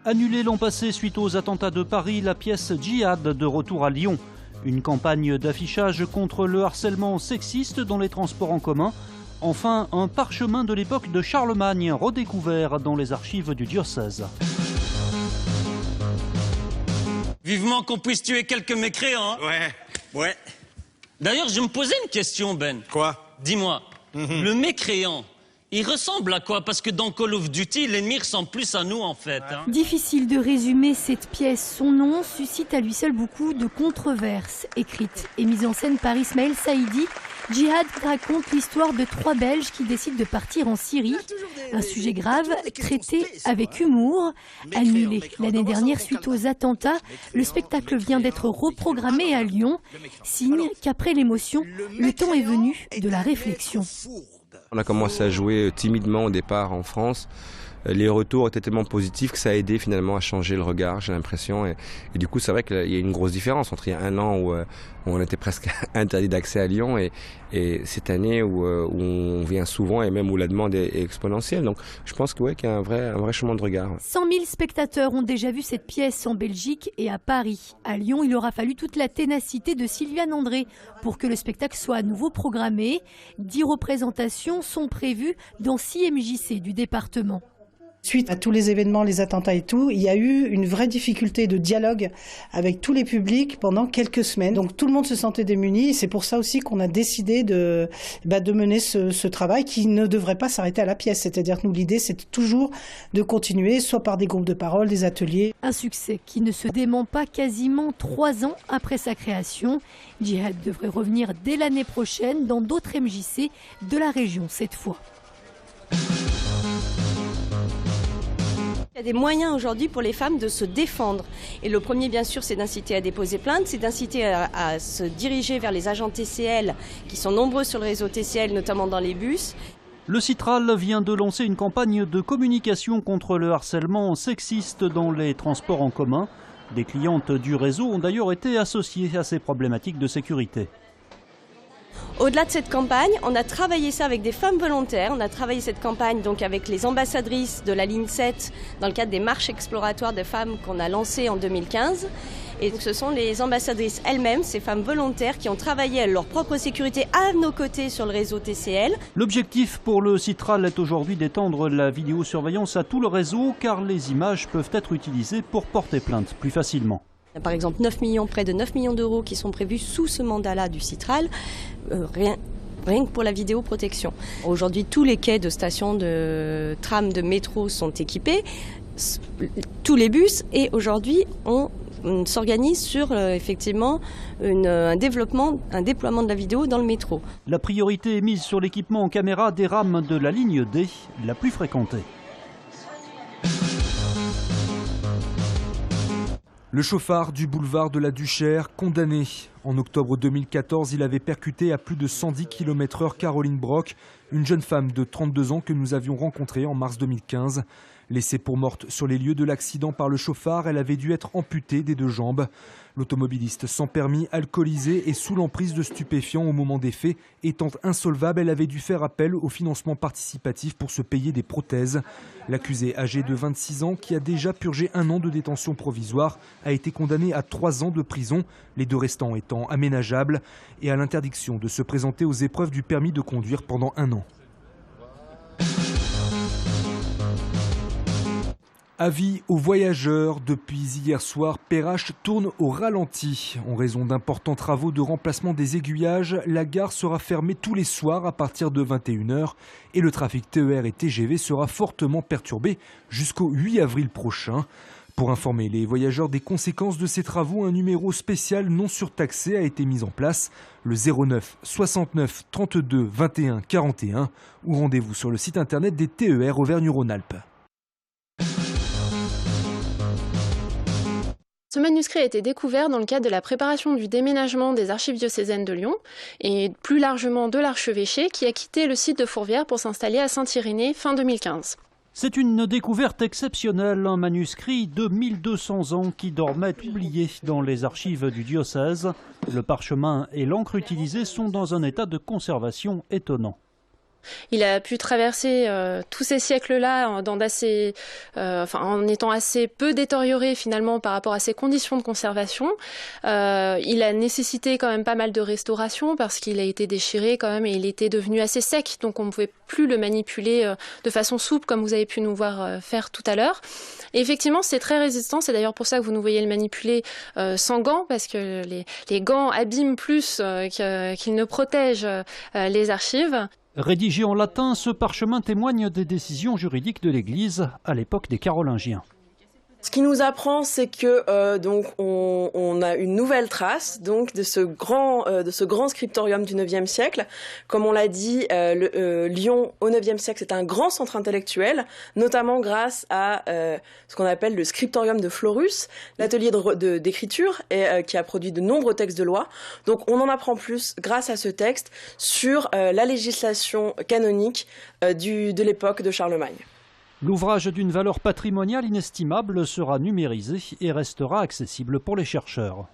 Annulée l'an passé suite aux attentats de Paris, la pièce Djihad de retour à Lyon. Une campagne d'affichage contre le harcèlement sexiste dans les transports en commun. Enfin, un parchemin de l'époque de Charlemagne redécouvert dans les archives du diocèse. Vivement qu'on puisse tuer quelques mécréants. Hein. Ouais. D'ailleurs, je me posais une question, Ben. Quoi? Dis-moi, le mécréant, il ressemble à quoi? Parce que dans Call of Duty, l'ennemi ressemble plus à nous, en fait. Hein. Difficile de résumer cette pièce. Son nom suscite à lui seul beaucoup de controverses. Écrite et mise en scène par Ismaël Saïdi, Djihad raconte l'histoire de 3 Belges qui décident de partir en Syrie. Un sujet grave, traité avec humour. Annulé l'année dernière suite aux attentats, le spectacle vient d'être reprogrammé à Lyon. Signe qu'après l'émotion, le temps est venu de la réflexion. On a commencé à jouer timidement au départ en France. Les retours étaient tellement positifs que ça a aidé finalement à changer le regard, j'ai l'impression. Et du coup, c'est vrai qu'il y a une grosse différence entre il y a un an où on était presque interdit d'accès à Lyon et cette année où on vient souvent et même où la demande est exponentielle. Donc je pense qu'il y a un vrai changement de regard. 100 000 spectateurs ont déjà vu cette pièce en Belgique et à Paris. À Lyon, il aura fallu toute la ténacité de Sylviane André pour que le spectacle soit à nouveau programmé. 10 représentations sont prévues dans 6 MJC du département. Suite à tous les événements, les attentats et tout, il y a eu une vraie difficulté de dialogue avec tous les publics pendant quelques semaines. Donc tout le monde se sentait démuni et c'est pour ça aussi qu'on a décidé de mener ce travail qui ne devrait pas s'arrêter à la pièce. C'est-à-dire que nous, l'idée, c'est toujours de continuer, soit par des groupes de parole, des ateliers. Un succès qui ne se dément pas quasiment 3 ans après sa création. Djihad devrait revenir dès l'année prochaine dans d'autres MJC de la région cette fois. Il y a des moyens aujourd'hui pour les femmes de se défendre. Et le premier, bien sûr, c'est d'inciter à déposer plainte, c'est d'inciter à se diriger vers les agents TCL qui sont nombreux sur le réseau TCL, notamment dans les bus. Le Citral vient de lancer une campagne de communication contre le harcèlement sexiste dans les transports en commun. Des clientes du réseau ont d'ailleurs été associées à ces problématiques de sécurité. Au-delà de cette campagne, on a travaillé ça avec des femmes volontaires. On a travaillé cette campagne donc avec les ambassadrices de la ligne 7 dans le cadre des marches exploratoires de femmes qu'on a lancées en 2015. Et donc ce sont les ambassadrices elles-mêmes, ces femmes volontaires qui ont travaillé à leur propre sécurité à nos côtés sur le réseau TCL. L'objectif pour le Citral est aujourd'hui d'étendre la vidéosurveillance à tout le réseau car les images peuvent être utilisées pour porter plainte plus facilement. Il y a par exemple près de 9 millions d'euros qui sont prévus sous ce mandat-là du Citral, rien que pour la vidéoprotection. Aujourd'hui, tous les quais de stations de tram, de métro sont équipés, tous les bus, et aujourd'hui, on s'organise sur effectivement un déploiement de la vidéo dans le métro. La priorité est mise sur l'équipement en caméra des rames de la ligne D, la plus fréquentée. Le chauffard du boulevard de la Duchère, condamné. En octobre 2014, il avait percuté à plus de 110 km/h Caroline Brock, une jeune femme de 32 ans que nous avions rencontrée en mars 2015. Laissée pour morte sur les lieux de l'accident par le chauffard, elle avait dû être amputée des 2 jambes. L'automobiliste sans permis, alcoolisé et sous l'emprise de stupéfiants au moment des faits, étant insolvable, elle avait dû faire appel au financement participatif pour se payer des prothèses. L'accusé, âgé de 26 ans, qui a déjà purgé 1 an de détention provisoire, a été condamné à 3 ans de prison, les 2 restants étant aménageables, et à l'interdiction de se présenter aux épreuves du permis de conduire pendant 1 an. Avis aux voyageurs, depuis hier soir, Perrache tourne au ralenti. En raison d'importants travaux de remplacement des aiguillages, la gare sera fermée tous les soirs à partir de 21 h et le trafic TER et TGV sera fortement perturbé jusqu'au 8 avril prochain. Pour informer les voyageurs des conséquences de ces travaux, un numéro spécial non surtaxé a été mis en place, le 09 69 32 21 41, ou rendez-vous sur le site internet des TER Auvergne-Rhône-Alpes. Ce manuscrit a été découvert dans le cadre de la préparation du déménagement des archives diocésaines de Lyon et plus largement de l'archevêché qui a quitté le site de Fourvière pour s'installer à Saint-Irénée fin 2015. C'est une découverte exceptionnelle, un manuscrit de 1200 ans qui dormait oublié dans les archives du diocèse. Le parchemin et l'encre utilisées sont dans un état de conservation étonnant. Il a pu traverser tous ces siècles-là en étant assez peu détérioré finalement par rapport à ses conditions de conservation. Il a nécessité quand même pas mal de restauration parce qu'il a été déchiré quand même et il était devenu assez sec, donc on ne pouvait plus le manipuler de façon souple comme vous avez pu nous voir faire tout à l'heure. Et effectivement, c'est très résistant, c'est d'ailleurs pour ça que vous nous voyez le manipuler sans gants, parce que les gants abîment plus qu'ils ne protègent les archives. Rédigé en latin, ce parchemin témoigne des décisions juridiques de l'Église à l'époque des Carolingiens. Ce qui nous apprend, c'est que donc on a une nouvelle trace donc de ce grand scriptorium du IXe siècle. Comme on l'a dit, Lyon au IXe siècle, c'est un grand centre intellectuel, notamment grâce à ce qu'on appelle le scriptorium de Florus, l'atelier d'écriture qui a produit de nombreux textes de loi. Donc on en apprend plus grâce à ce texte sur la législation canonique de l'époque de Charlemagne. L'ouvrage d'une valeur patrimoniale inestimable sera numérisé et restera accessible pour les chercheurs.